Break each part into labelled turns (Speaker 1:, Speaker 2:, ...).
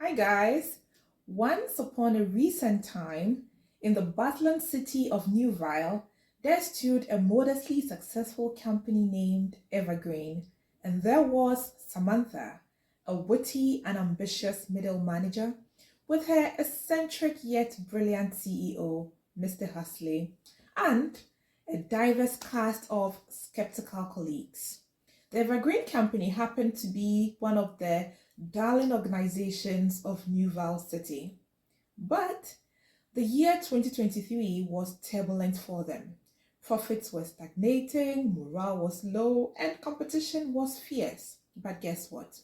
Speaker 1: Hi guys! Once upon a recent time, in the bustling city of Newville, there stood a modestly successful company named Evergreen, and there was Samantha, a witty and ambitious middle manager, with her eccentric yet brilliant CEO, Mr. Huxley, and a diverse cast of skeptical colleagues. The Evergreen Company happened to be one of the darling organizations of Newville City. But the year 2023 was turbulent for them. Profits were stagnating, morale was low, and competition was fierce. But guess what?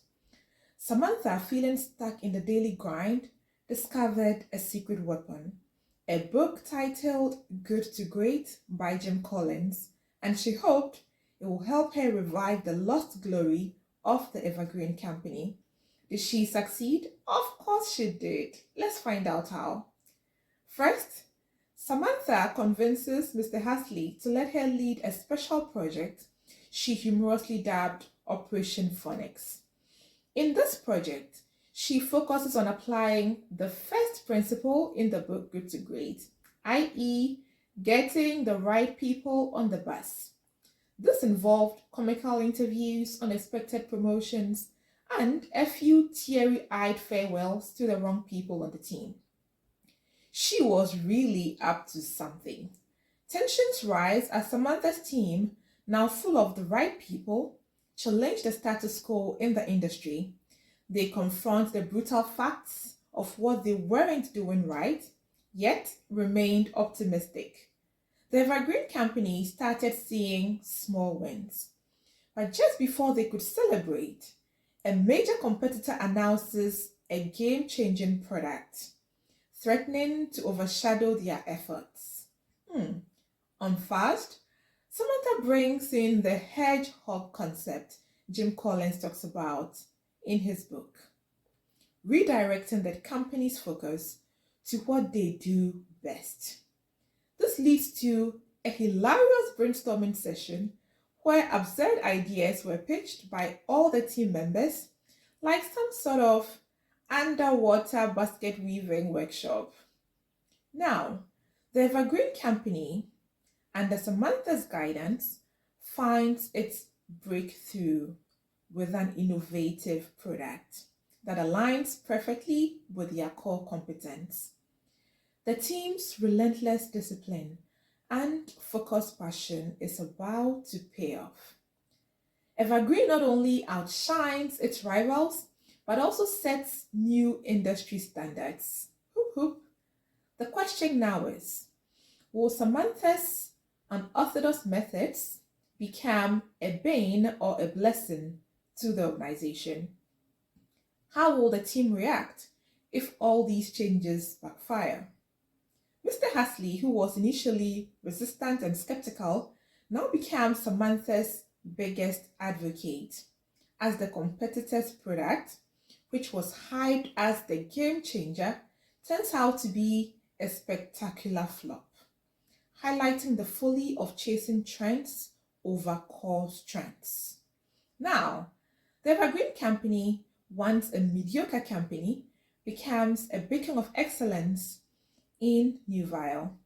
Speaker 1: Samantha, feeling stuck in the daily grind, discovered a secret weapon, a book titled Good to Great by Jim Collins, and she hoped it will help her revive the lost glory of the Evergreen Company. Did she succeed? Of course she did. Let's find out how. First, Samantha convinces Mr. Huxley to let her lead a special project she humorously dubbed Operation Phonics. In this project, she focuses on applying the first principle in the book Good to Great, i.e., getting the right people on the bus. This involved comical interviews, unexpected promotions, and a few teary-eyed farewells to the wrong people on the team. She was really up to something. Tensions rise as Samantha's team, now full of the right people, challenge the status quo in the industry. They confront the brutal facts of what they weren't doing right, yet remained optimistic. The Evergreen Company started seeing small wins. But just before they could celebrate, a major competitor announces a game-changing product, threatening to overshadow their efforts. Unfazed, Samantha brings in the hedgehog concept Jim Collins talks about in his book, redirecting the company's focus to what they do best. This leads to a hilarious brainstorming session where absurd ideas were pitched by all the team members, like some sort of underwater basket weaving workshop. Now, the Evergreen Company, under Samantha's guidance, finds its breakthrough with an innovative product that aligns perfectly with their core competence. The team's relentless discipline and focused passion is about to pay off. Evergreen not only outshines its rivals, but also sets new industry standards. Hoop hoop. The question now is, will Samantha's unorthodox methods become a bane or a blessing to the organization? How will the team react if all these changes backfire? Mr. Huxley, who was initially resistant and skeptical, now becomes Samantha's biggest advocate, as the competitor's product, which was hyped as the game changer, turns out to be a spectacular flop, highlighting the folly of chasing trends over core strengths. Now, the Evergreen Company, once a mediocre company, becomes a beacon of excellence in Newville.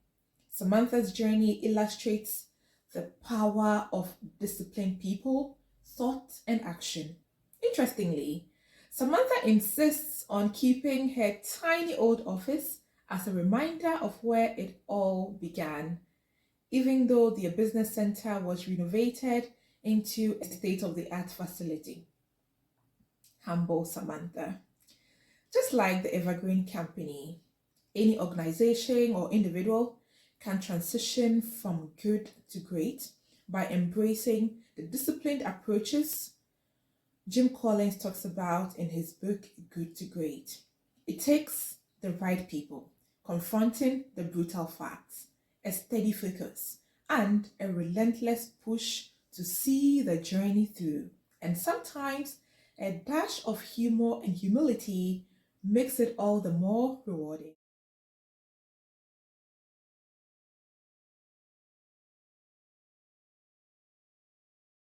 Speaker 1: Samantha's journey illustrates the power of disciplined people, thought, and action. Interestingly, Samantha insists on keeping her tiny old office as a reminder of where it all began, even though their business center was renovated into a state-of-the-art facility. Humble Samantha. Just like the Evergreen Company, any organization or individual can transition from good to great by embracing the disciplined approaches Jim Collins talks about in his book Good to Great. It takes the right people, confronting the brutal facts, a steady focus, and a relentless push to see the journey through. And sometimes a dash of humor and humility makes it all the more rewarding.